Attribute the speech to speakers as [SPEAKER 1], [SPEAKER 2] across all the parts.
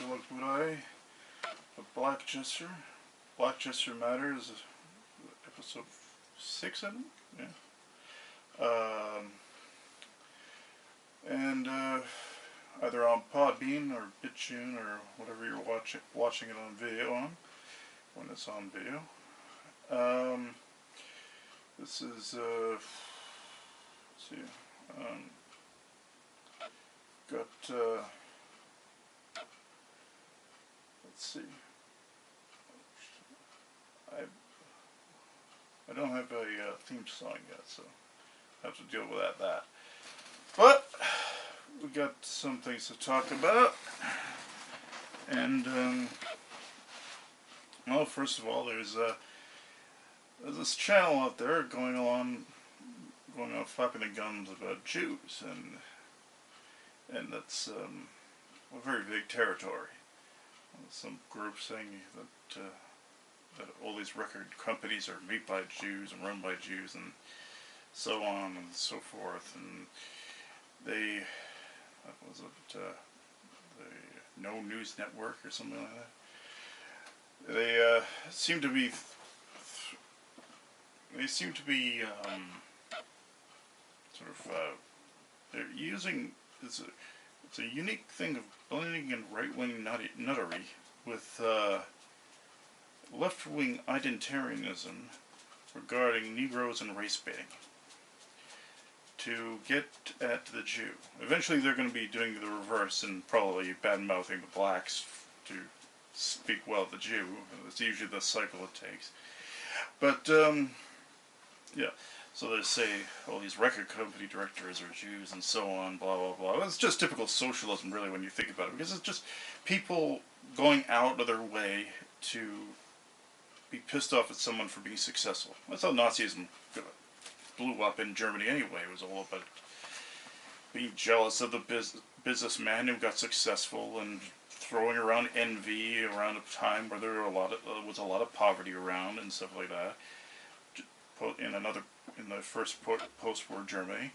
[SPEAKER 1] Dog Would I? A Black Jester. Black Jester Matters, episode 6, I think? Yeah. And either on Podbean or BitTune or whatever you're watching it on video on, when it's on video. This is, let's see, got, let's see, I don't have a theme song yet, so I have to deal with that. But we got some things to talk about, and well, first of all, there's this channel out there going on flapping the gums about Jews, and that's a very big territory. Some group saying that all these record companies are made by Jews and run by Jews and so on and so forth, and they, what was it, the No News Network or something like that, they seem to be sort of, they're using, it's a unique thing of blending in right-wing nuttery with left-wing identitarianism regarding Negroes and race baiting to get at the Jew. Eventually they're going to be doing the reverse and probably bad-mouthing the blacks to speak well of the Jew. It's usually the cycle it takes. But, yeah, so they say, all these record company directors are Jews and so on, blah, blah, blah. It's just typical socialism, really, when you think about it, because it's just people going out of their way to be pissed off at someone for being successful. That's how Nazism blew up in Germany anyway. It was all about being jealous of the businessman who got successful and throwing around envy around a time where there were was a lot of poverty around and stuff like that. In the first post-war Germany,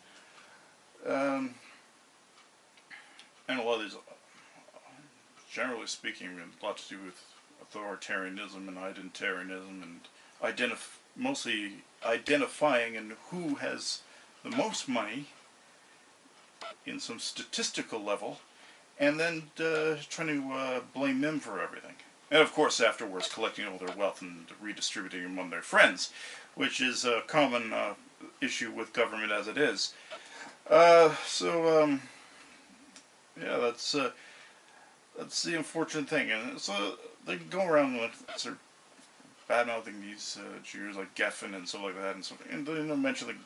[SPEAKER 1] and a lot of these, generally speaking, a lot to do with authoritarianism and identitarianism and mostly identifying and who has the most money in some statistical level, and then trying to blame them for everything. And of course afterwards collecting all their wealth and redistributing among their friends, which is a common issue with government as it is. Yeah, that's the unfortunate thing. And so they go around with sort of bad-mouthing these Jews like Geffen and stuff like that, and they don't mention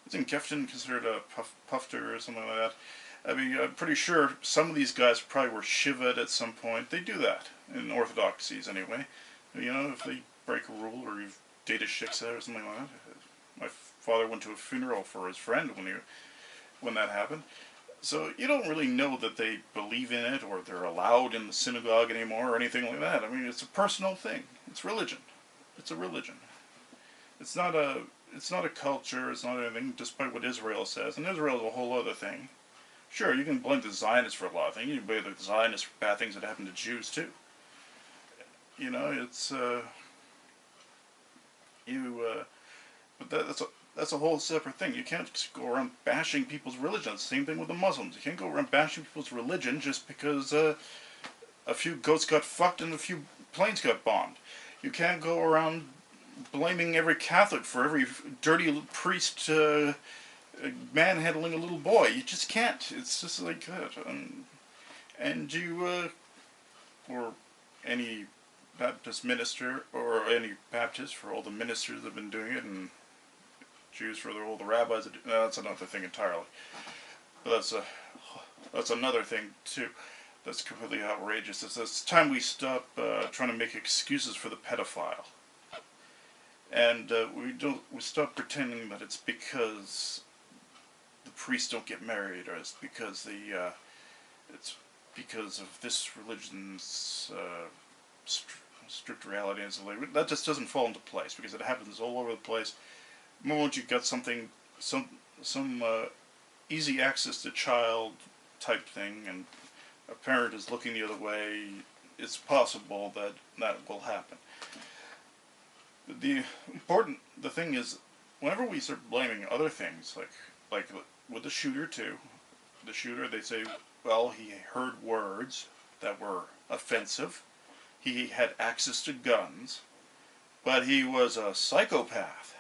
[SPEAKER 1] isn't Geffen considered a pufter or something like that? I mean, I'm pretty sure some of these guys probably were shivad at some point. They do that in orthodoxies anyway. You know, if they break a rule or you've dated a shiksa or something like that. My father went to a funeral for his friend when that happened. So you don't really know that they believe in it or they're allowed in the synagogue anymore or anything like that. I mean, it's a personal thing. It's religion. It's a religion. It's not a culture. It's not anything, despite what Israel says. And Israel is a whole other thing. Sure, you can blame the Zionists for a lot of things. You can blame the Zionists for bad things that happen to Jews too. You know, it's but that's a whole separate thing. You can't just go around bashing people's religion. It's the same thing with the Muslims. You can't go around bashing people's religion just because a few goats got fucked and a few planes got bombed. You can't go around blaming every Catholic for every dirty priest manhandling a little boy. You just can't. It's just like that. And you, or any Baptist minister, or any Baptist, for all the ministers that have been doing it, and Jews for all the rabbis that do, that's another thing entirely. But that's another thing too. That's completely outrageous. It's time we stop trying to make excuses for the pedophile, and we stop pretending that it's because the priests don't get married, or it's because it's because of this religion's strict reality and stuff like that. That just doesn't fall into place because it happens all over the place. The moment you got some easy access to child type thing, and a parent is looking the other way, it's possible that that will happen. The thing is, whenever we start blaming other things, like with the shooter too, the shooter, they say, well, he heard words that were offensive, he had access to guns, but he was a psychopath.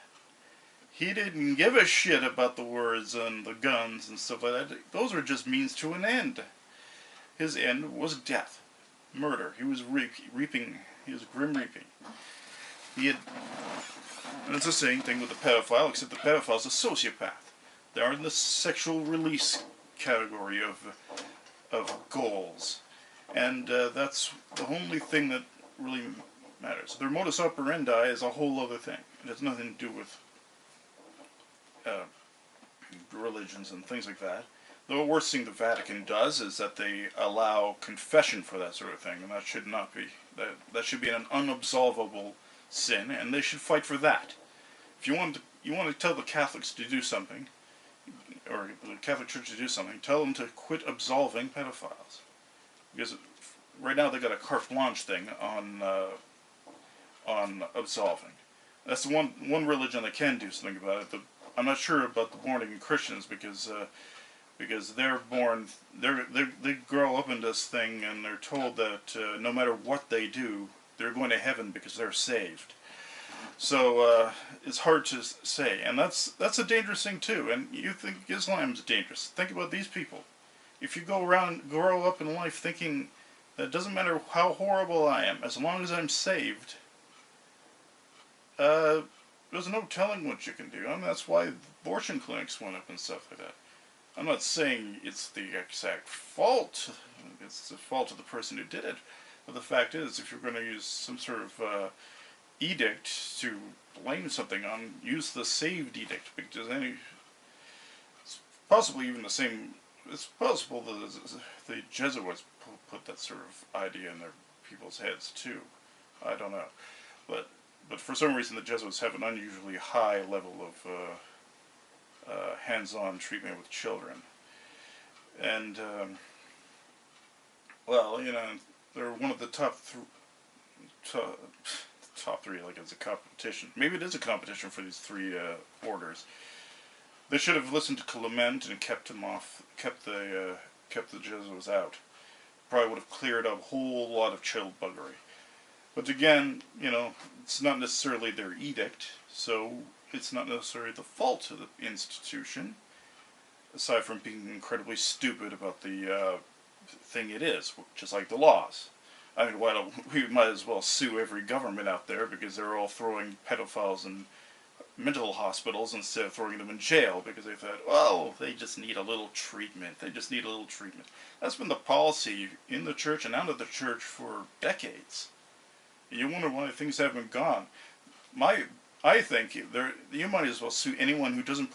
[SPEAKER 1] He didn't give a shit about the words and the guns and stuff like that. Those are just means to an end. His end was death, murder. He was reaping. He was grim reaping. And it's the same thing with the pedophile, except the pedophile is a sociopath. They are in the sexual release category of goals, and that's the only thing that really matters. Their modus operandi is a whole other thing. It has nothing to do with religions and things like that. The worst thing the Vatican does is that they allow confession for that sort of thing, and that should not be. That should be an unabsolvable sin, and they should fight for that. If you want to tell the Catholics to do something, or the Catholic Church to do something, tell them to quit absolving pedophiles. Because right now they got a carte blanche thing on absolving. That's the one religion that can do something about it. I'm not sure about the born-again Christians because they're born, they grow up in this thing and they're told that no matter what they do, they're going to heaven because they're saved. So it's hard to say, and that's a dangerous thing too. And you think Islam's dangerous? Think about these people. If you grow up in life thinking that it doesn't matter how horrible I am, as long as I'm saved, there's no telling what you can do. I mean, that's why abortion clinics went up and stuff like that. I'm not saying it's the exact fault. It's the fault of the person who did it. But the fact is, if you're going to use some sort of edict to blame something on, use the saved edict. Because it's possibly even the same. It's possible that the Jesuits put that sort of idea in their people's heads too. I don't know, but for some reason the Jesuits have an unusually high level of hands-on treatment with children, and well, you know, they're one of the top three. Like it's a competition. Maybe it is a competition for these three orders. They should have listened to Clement and kept the Jesuits out. Probably would have cleared up a whole lot of child buggery. But again, you know, it's not necessarily their edict, so it's not necessarily the fault of the institution, aside from being incredibly stupid about the thing it is, just like the laws. I mean, we might as well sue every government out there because they're all throwing pedophiles in mental hospitals instead of throwing them in jail because they thought, well, they just need a little treatment. They just need a little treatment. That's been the policy in the church and out of the church for decades. You wonder why things haven't gone. I think you might as well sue anyone who doesn't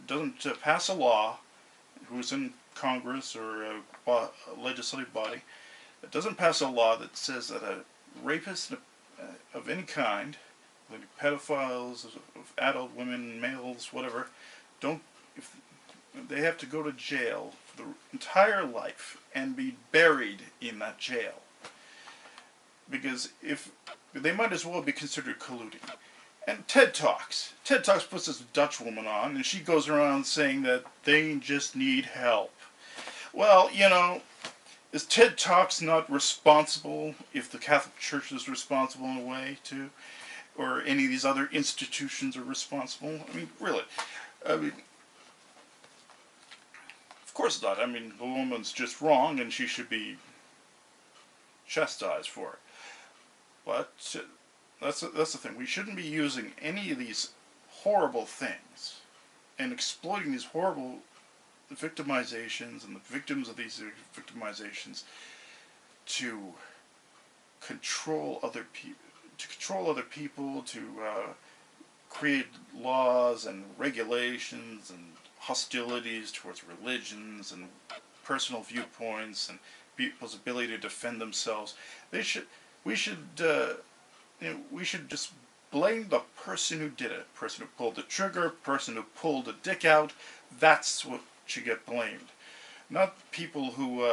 [SPEAKER 1] doesn't pass a law, who's in Congress or a legislative body, that doesn't pass a law that says that a rapist of any kind, like pedophiles, of adult women, males, whatever, they have to go to jail for the entire life and be buried in that jail. Because if they might as well be considered colluding. And TED Talks puts this Dutch woman on, and she goes around saying that they just need help. Well, you know, is TED Talks not responsible if the Catholic Church is responsible in a way too, or any of these other institutions are responsible? I mean, really, of course not. I mean, the woman's just wrong, and she should be chastised for it. But that's the thing. We shouldn't be using any of these horrible things and exploiting these horrible victimizations and the victims of these victimizations to control other people, to create laws and regulations and hostilities towards religions and personal viewpoints and people's ability to defend themselves. We should just blame the person who did it, person who pulled the trigger, person who pulled the dick out. That's what should get blamed. not people who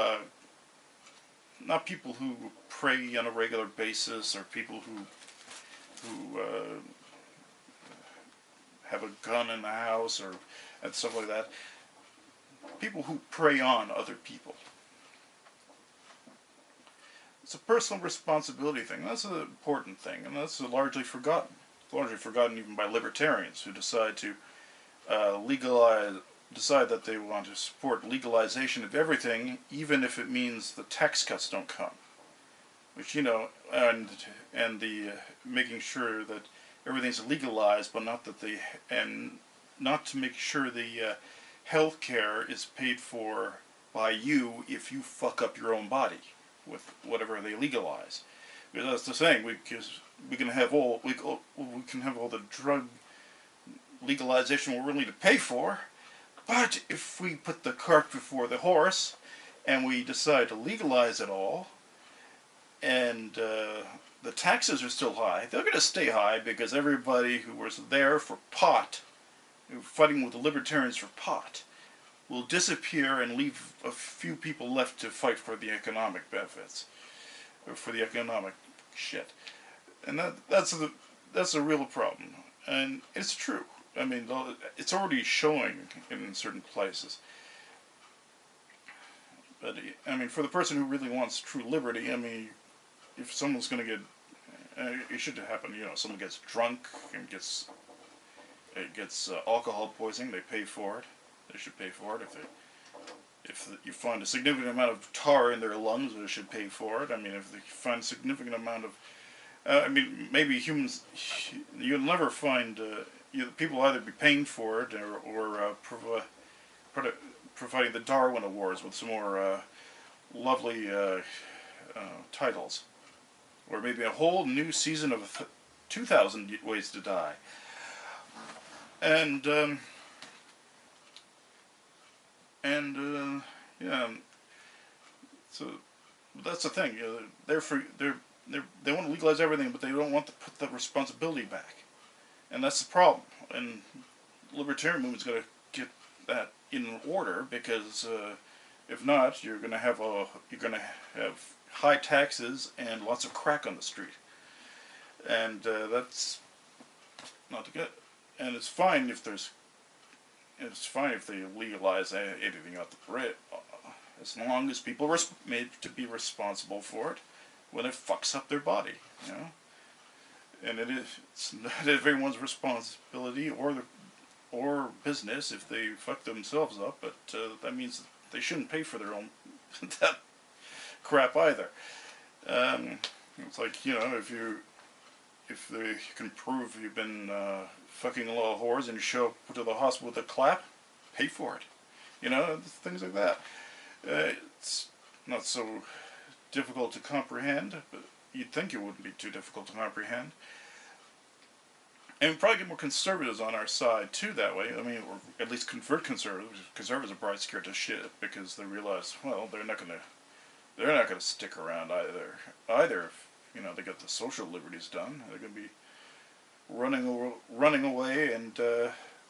[SPEAKER 1] not people who pray on a regular basis, or people who have a gun in the house or and stuff like that. People who prey on other people. It's a personal responsibility thing. That's an important thing, and that's largely forgotten. It's largely forgotten even by libertarians who decide to decide that they want to support legalization of everything, even if it means the tax cuts don't come. Which, you know, and the making sure that everything's legalized, but not that not to make sure the health care is paid for by you if you fuck up your own body with whatever they legalize. Because that's the thing. We can have all the drug legalization we're willing to pay for, but if we put the cart before the horse and we decide to legalize it all, and the taxes are still high, they're going to stay high because everybody who was there for pot, fighting with the libertarians for pot, will disappear and leave a few people left to fight for the economic benefits, or for the economic shit. And that's a real problem. And it's true. I mean, it's already showing in certain places. But, I mean, for the person who really wants true liberty, I mean, if someone's going to get, it should happen, you know, someone gets drunk and gets alcohol poisoning, they pay for it. They should pay for it. If you find a significant amount of tar in their lungs, they should pay for it. I mean, if they find a significant amount of, I mean, maybe humans, you'll never find, people either be paying for it or providing the Darwin Awards with some more lovely titles. Or maybe a whole new season of 2,000 Ways to Die. And yeah, so that's the thing. They want to legalize everything, but they don't want to put the responsibility back, and that's the problem. And the libertarian movement's got to get that in order, because if not, you're going to have high taxes and lots of crack on the street, and that's not good. And it's fine if they legalize anything out the parade, as long as people are made to be responsible for it when it fucks up their body, you know. And it's not everyone's responsibility or business if they fuck themselves up, but that means they shouldn't pay for their own that crap either. It's like, you know, if they can prove you've been fucking a lot of whores and you show up to the hospital with a clap, pay for it. You know, things like that. It's not so difficult to comprehend, but you'd think it wouldn't be too difficult to comprehend. And we'd probably get more conservatives on our side too that way. I mean, or at least convert conservatives. Conservatives are probably scared to shit because they realize, well, they're not gonna stick around either. If, you know, they get the social liberties done, they're gonna be running away and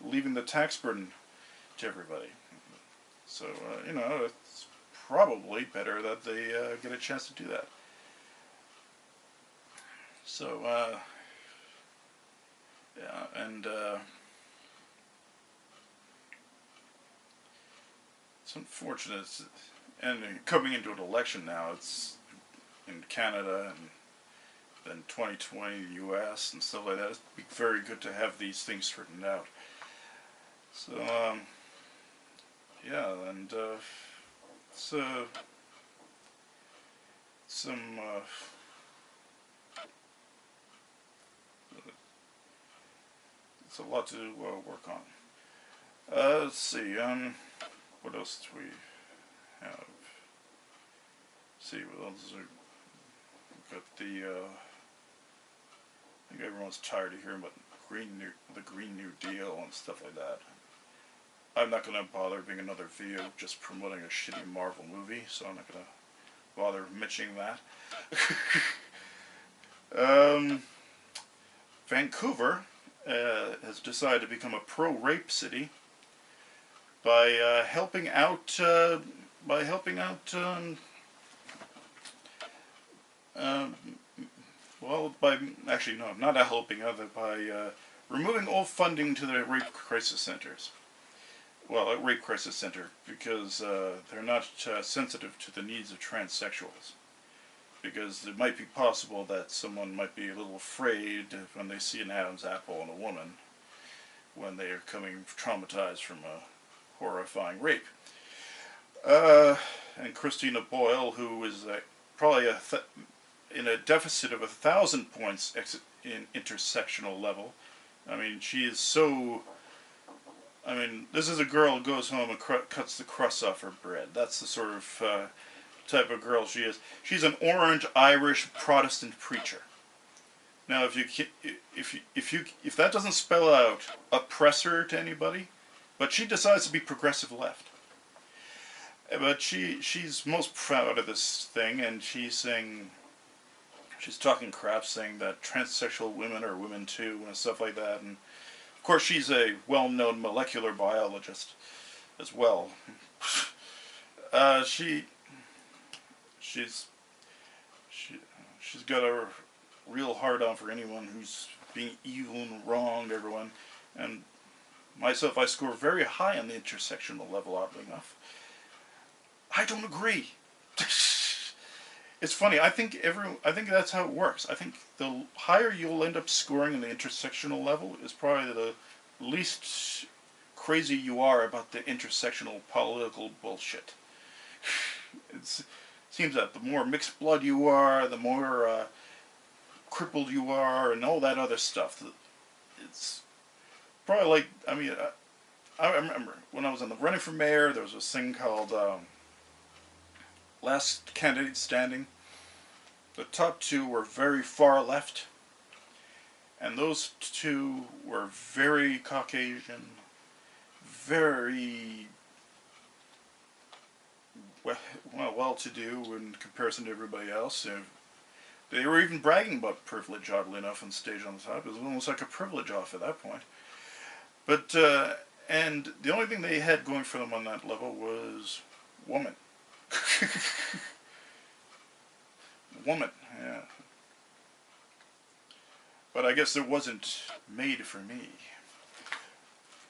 [SPEAKER 1] leaving the tax burden to everybody. So you know, it's probably better that they get a chance to do that. So yeah, and it's unfortunate. And coming into an election now, it's in Canada and then 2020 in the U.S. and stuff like that. It'd be very good to have these things straightened out. So yeah, and it's it's a lot to work on. Let's see. What else do we have? Let's see, what else? We've got the. I think everyone's tired of hearing about the Green New Deal and stuff like that. I'm not going to bother being another video just promoting a shitty Marvel movie, so I'm not going to bother mentioning that. Vancouver has decided to become a pro-rape city by helping out by helping out, well, by, actually no, not helping out, by removing all funding to the rape crisis centers. Well, a rape crisis center, because they're not sensitive to the needs of transsexuals. Because it might be possible that someone might be a little afraid when they see an Adam's apple in a woman, when they are coming traumatized from a horrifying rape. And Christina Boyle, who is probably in a deficit of 1,000 points in intersectional level. I mean, she is so... I mean, this is a girl who goes home and cuts the crust off her bread. That's the sort of type of girl she is. She's an orange Irish Protestant preacher. Now, if that doesn't spell out oppressor to anybody, but she decides to be progressive left. But she's most proud of this thing, and she's talking crap, saying that transsexual women are women too, and stuff like that. And of course, she's a well-known molecular biologist as well. She's got a real hard-on for anyone who's being evil and wrong to everyone. And myself, I score very high on the intersectional level, oddly enough. I don't agree. It's funny. I think that's how it works. I think the higher you'll end up scoring in the intersectional level is probably the least crazy you are about the intersectional political bullshit. It seems that the more mixed blood you are, the more crippled you are, and all that other stuff. It's probably like, I mean, I remember when I was in the running for mayor, there was this thing called Last Candidate Standing. The top two were very far left, and those two were very Caucasian, very well-to-do in comparison to everybody else. They were even bragging about privilege, oddly enough, on stage on the top. It was almost like a privilege off at that point. But, and the only thing they had going for them on that level was woman. Woman, yeah. But I guess it wasn't made for me.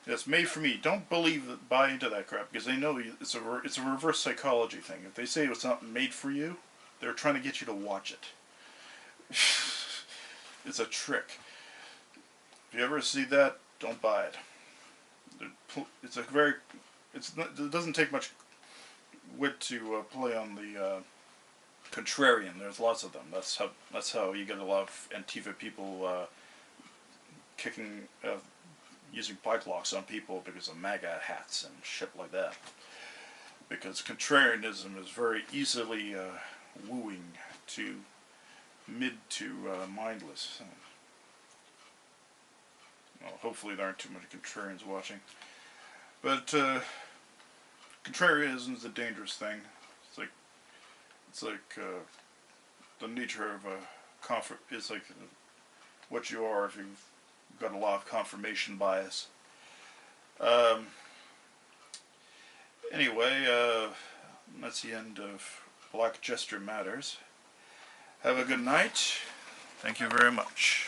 [SPEAKER 1] It's made for me. Don't buy into that crap, because they know it's a reverse psychology thing. If they say it's not made for you, they're trying to get you to watch it. It's a trick. If you ever see that, don't buy it. It doesn't take much wit to play on the contrarian. There's lots of them. That's how you get a lot of Antifa people using bike locks on people because of MAGA hats and shit like that. Because contrarianism is very easily wooing to mid to mindless. Well, hopefully there aren't too many contrarians watching. But contrarianism is a dangerous thing. It's like the nature of it's like what you are if you've got a lot of confirmation bias. Anyway, that's the end of Black Jester Matters. Have a good night. Thank you very much.